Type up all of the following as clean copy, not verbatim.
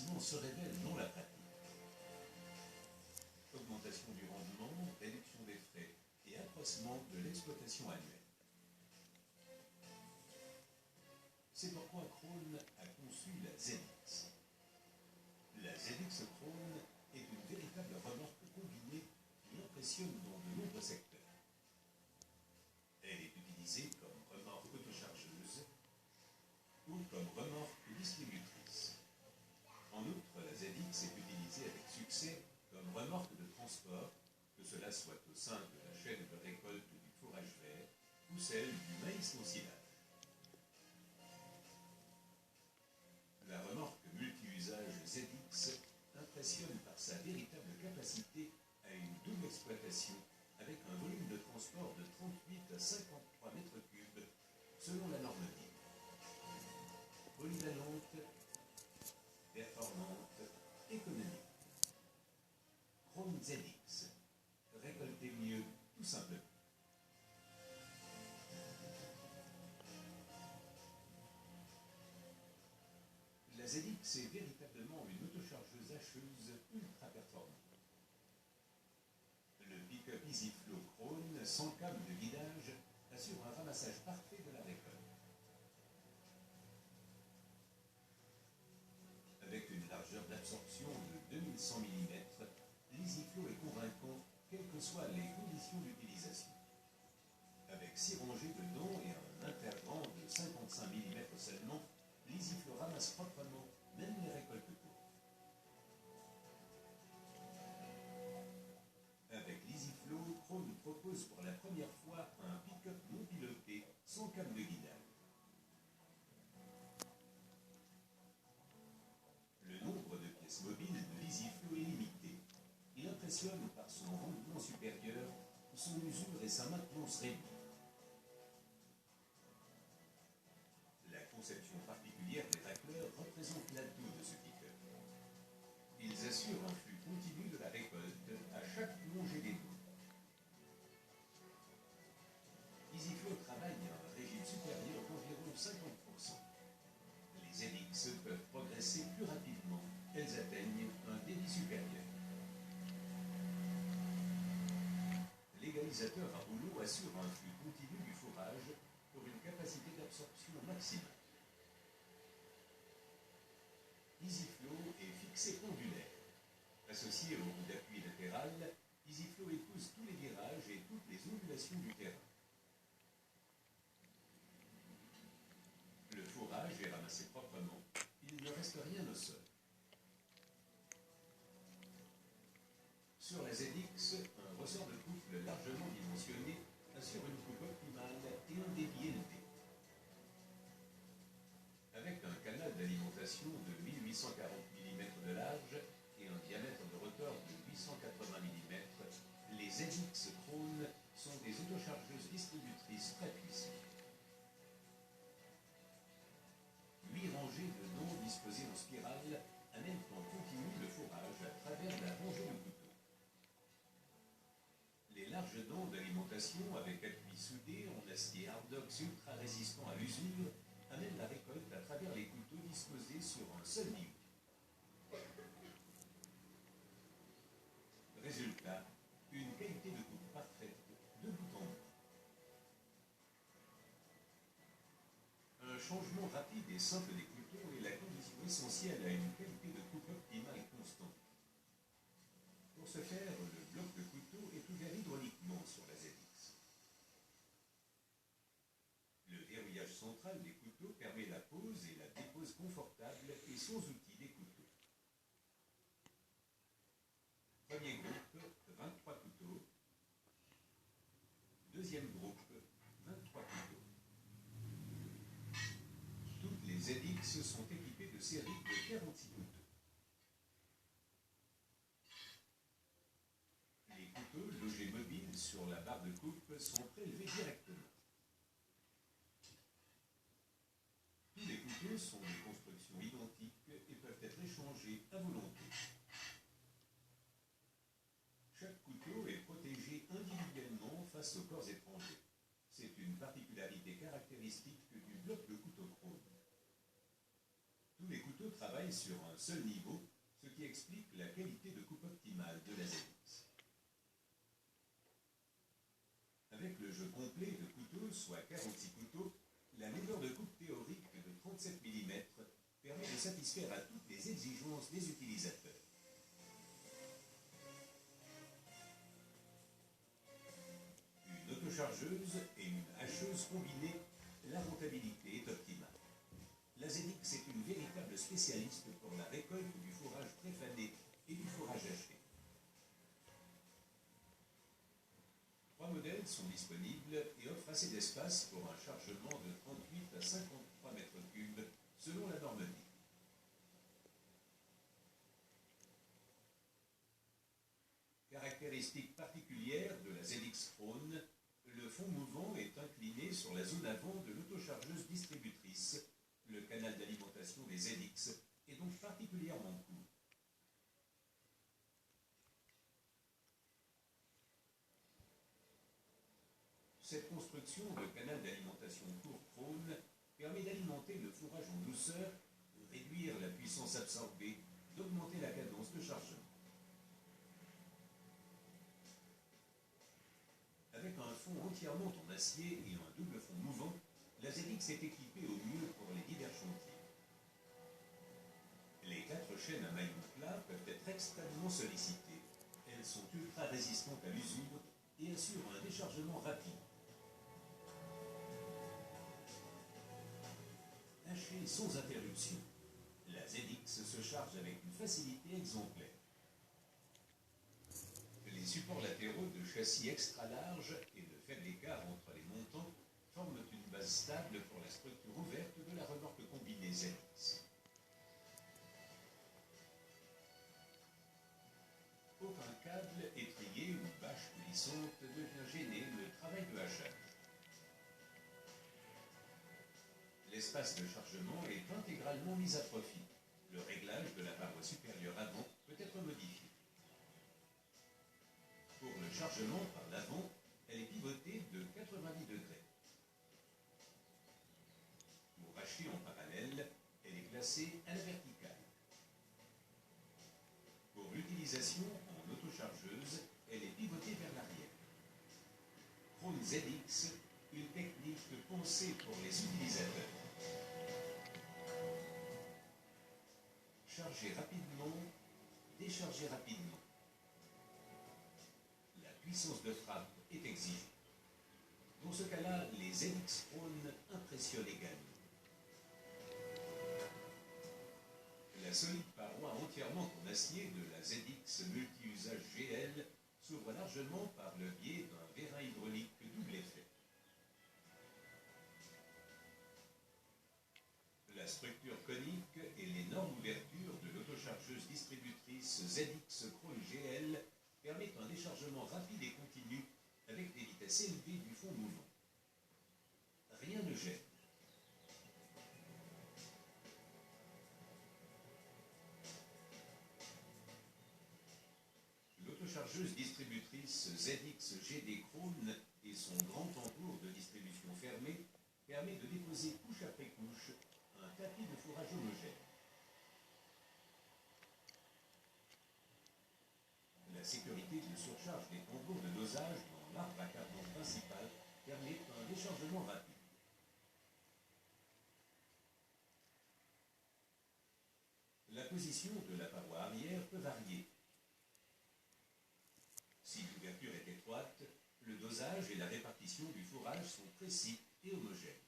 l'investissement se révèle dans la pratique. Augmentation du rendement, réduction des frais et accroissement de l'exploitation annuelle. C'est pourquoi Krone a conçu la ZX. La ZX Krone est une véritable remorque combinée qui impressionne dans de nombreux secteurs. Elle est utilisée comme remorque autochargeuse ou comme remorque distributrice. En outre, la ZX est utilisée avec succès comme remorque de transport, que cela soit au sein de la chaîne de récolte du fourrage vert ou celle du maïs ensilage. La remorque multi-usage ZX impressionne par sa véritable capacité à une double exploitation avec un volume de transport de 38 à 53 mètres cubes selon la norme DIN. Polyvalente, performante, économique. Krone ZX. Récoltez mieux, tout simplement. La ZX est véritablement une autochargeuse hacheuse ultra performante. Le pick-up EasyFlow Krone, sans câble de guidage, assure un ramassage parfait de la récolte. Avec une largeur d'absorption de 2100 mm, l'EasyFlow est convaincant, quelles que soient les conditions d'utilisation. Avec 6 rangées dedans et un interrang de 55 mm seulement, l'EasyFlow ramasse proprement, même les récoltes courtes. Avec l'EasyFlow, Krone propose pour la première fois un pick-up non piloté, sans câble de guidage. Le nombre de pièces mobiles de l'EasyFlow est limité. Il impressionne par son rendement supérieur, son usure et sa maintenance réduite. La conception particulière des racleurs représente l'atout de ce pick-up. Ils assurent un flux continu de la récolte à chaque plongée des dos. EasyFlow travaille à un régime supérieur d'environ 50%. Les ZX peuvent progresser plus rapidement, elles atteignent un débit supérieur. L'égalisateur à rouleau assure un flux continu du fourrage pour une capacité d'absorption maximale. EasyFlow est fixé pendulaire. Associé au roue d'appui latéral, EasyFlow épouse tous les virages et toutes les ondulations du terrain. Le fourrage est ramassé proprement, il ne reste rien au sol. Sur la ZX, un ressort de couple largement dimensionné assure une coupe optimale et un débit élevé. Avec un canal d'alimentation de 1840 mm de large et un diamètre de rotor de 880 mm, les ZX Krone sont des autochargeuses distributrices très puissantes. 8 rangées de dents disposées en spirale amènent en continu le fourrage à travers la rangée de couteaux. Les larges dents d'alimentation avec appui soudé en acier Hardox ultra résistant à l'usure amènent la récolte à travers les couteaux disposés sur un seul niveau. Résultat, une qualité de coupe parfaite de bout en bout. Un changement rapide et simple des couteaux est la condition essentielle à une qualité de coupe optimale constante. Pour ce faire, le bloc de couteau est ouvert hydrauliquement sur la ZX. Le verrouillage central des couteaux permet la pose et la dépose confortable et sans outil des couteaux. Premier groupe, 23 couteaux. Deuxième groupe, 23 couteaux. Toutes les ZX sont équipées de séries de 46 couteaux. Les couteaux logés mobiles sur la barre de coupe sont prélevés directement. Tous les couteaux sont de construction identique et peuvent être échangés à volonté. Chaque couteau est protégé individuellement face aux corps étrangers. C'est une particularité caractéristique du bloc de couteau Krone. Tous les couteaux travaillent travaille sur un seul niveau, ce qui explique la qualité de coupe optimale de la ZX. Avec le jeu complet de couteaux, soit 46 couteaux, la longueur de coupe théorique de 37 mm permet de satisfaire à toutes les exigences des utilisateurs. Une autochargeuse et une hacheuse combinées, la rentabilité est optimale. La ZX est une véritable spécialiste pour la récolte du fourrage préfané et du fourrage haché. 3 modèles sont disponibles et offrent assez d'espace pour un chargement de 38 à 53 m3 selon la norme NIC. Caractéristique particulière de la ZX Krone, le fond mouvant est incliné sur la zone avant de l'autochargeuse distributrice. Le canal d'alimentation des ZX est donc particulièrement court. Cette construction de canal d'alimentation court Krone permet d'alimenter le fourrage en douceur, de réduire la puissance absorbée, d'augmenter la cadence de chargement. Avec un fond entièrement en acier et un double fond mouvant, la ZX est équipée au mieux pour les divers chantiers. Les 4 chaînes à maillon plat peuvent être extrêmement sollicitées. Elles sont ultra résistantes à l'usure et assurent un déchargement rapide. Hachée sans interruption, la ZX se charge avec une facilité exemplaire. Les supports latéraux de châssis extra large et le faible écart entre les montants forment une base stable pour la structure ouverte de la remorque combinée ZX. Aucun câble, étrier ou bâche coulissante ne vient gêner le travail de hachage. L'espace de chargement est intégralement mis à profit. Le réglage de la paroi supérieure avant peut être modifié. Pour le chargement par l'avant, elle est pivotée de 90 degrés. Pour hacher en parallèle, elle est placée à la verticale. Pour l'utilisation en autochargeuse, elle est pivotée vers l'arrière. Krone ZX, une technique pensée pour les utilisateurs. Charger rapidement, décharger rapidement. La puissance de frappe est exigeante. Dans ce cas-là, les ZX Krone impressionnent également. La solide paroi entièrement en acier de la ZX multi-usage GL s'ouvre largement par le biais d'un vérin hydraulique double effet. La structure conique et l'énorme ouverture de l'autochargeuse distributrice ZX Krone GL permettent un déchargement rapide et continu avec des vitesses élevées du fond mouvant. Rien ne gêne. L'autochargeuse distributrice ZX GD Krone et son grand tambour de distribution fermé permet de déposer couche après couche un tapis de fourrage homogène. La sécurité de surcharge des tambours de dosage dans l'arbre à carbone principal permet un déchargement rapide. La position de la paroi arrière peut varier. Si l'ouverture est étroite, le dosage et la répartition du fourrage sont précis et homogènes.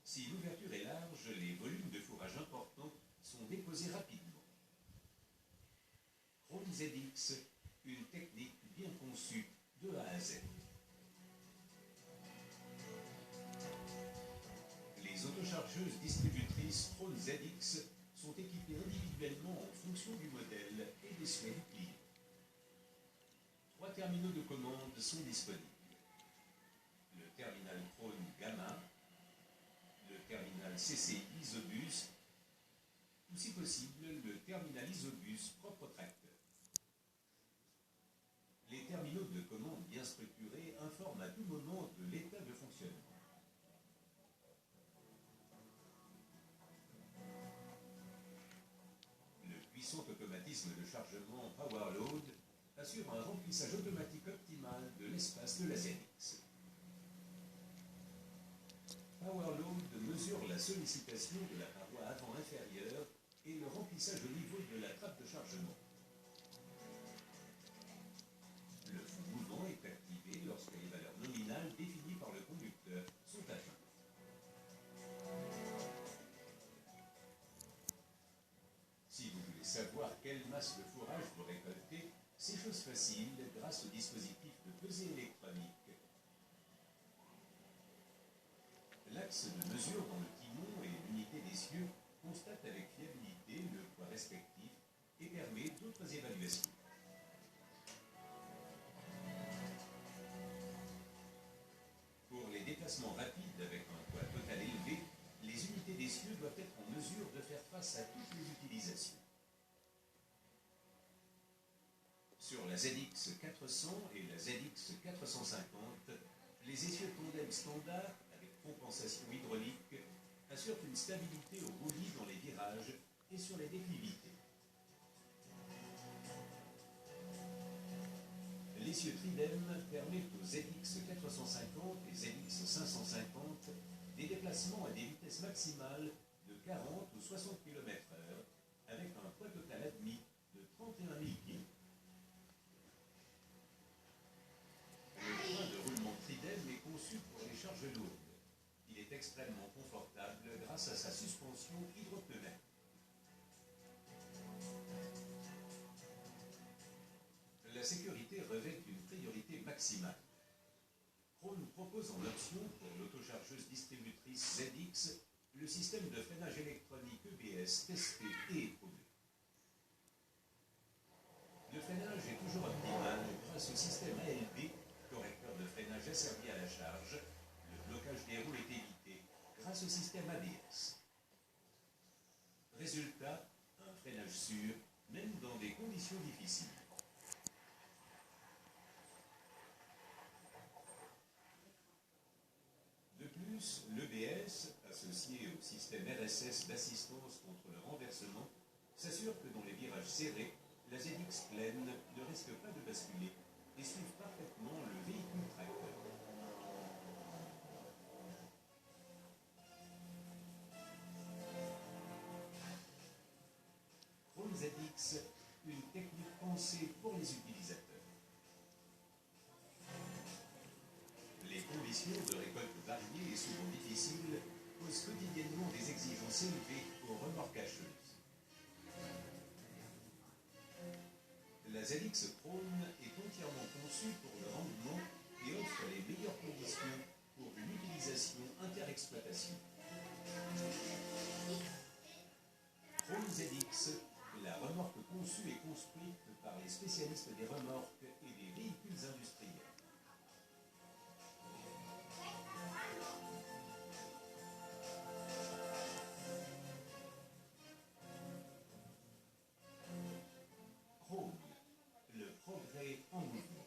Si l'ouverture est large, les volumes de fourrage importants sont déposés rapidement. Krone ZX, une technique bien conçue de A à Z. Les autochargeuses distributrices Krone ZX sont équipées individuellement en fonction du modèle et des souhaits du client. 3 terminaux de commande sont disponibles. Le terminal Krone Gamma, le terminal CCI Isobus, ou si possible le terminal Isobus propre tracteur. Les terminaux de commande bien structurés informent à tout moment de l'état de fonctionnement. mécanisme de chargement PowerLoad assure un remplissage automatique optimal de l'espace de la ZX. PowerLoad mesure la sollicitation de la paroi avant inférieure et le remplissage au niveau de la trappe de chargement. Le fond mouvant est activé lorsque les valeurs nominales définies par le conducteur sont atteintes. Si vous voulez savoir quelle masse de fourrage vous récoltez, c'est chose facile grâce au dispositif de pesée électronique. L'axe de mesure dans le timon et l'unité d'essieu constate avec fiabilité le poids respectif et permet d'autres évaluations. Pour les déplacements rapides avec un poids total élevé, les unités d'essieu doivent être en mesure de faire face à toutes les utilisations. Sur la ZX 400 et la ZX 450, les essieux tandem standard avec compensation hydraulique assurent une stabilité au roulis dans les virages et sur les déclivités. L'essieu Tridem permet aux ZX 450 et ZX 550 des déplacements à des vitesses maximales de 40 ou 60 km/h avec un poids total admis de 31 000 kg. Le point de roulement Tridem est conçu pour les charges lourdes. Il est extrêmement confortable grâce à sa suspension hydropneumatique. La sécurité revêt une priorité maximale. Krone propose en option pour l'autochargeuse distributrice ZX le système de freinage électronique EBS testé et éprouvé. Le freinage est toujours optimal grâce au système ALB, correcteur de freinage asservi à la charge. Le blocage des roues est évité grâce au système ABS. Résultat, un freinage sûr, même dans des conditions difficiles. De plus, l'EBS, associé au système RSS d'assistance contre le renversement, s'assure que dans les virages serrés, la ZX pleine ne risque pas de basculer et suive parfaitement le véhicule tracteur. Krone ZX, une technique pensée pour les utilisateurs. Les conditions de récolte variées et souvent difficiles posent quotidiennement des exigences élevées aux remorquageuses. La ZX Krone est entièrement conçue pour le rendement et offre les meilleures conditions pour une utilisation inter-exploitation. Krone ZX, la remorque conçue et construite par les spécialistes des remorques et des véhicules industriels. Krone, le progrès en mouvement.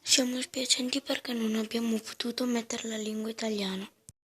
Siamo spiacenti perché non abbiamo potuto mettere la lingua italiana.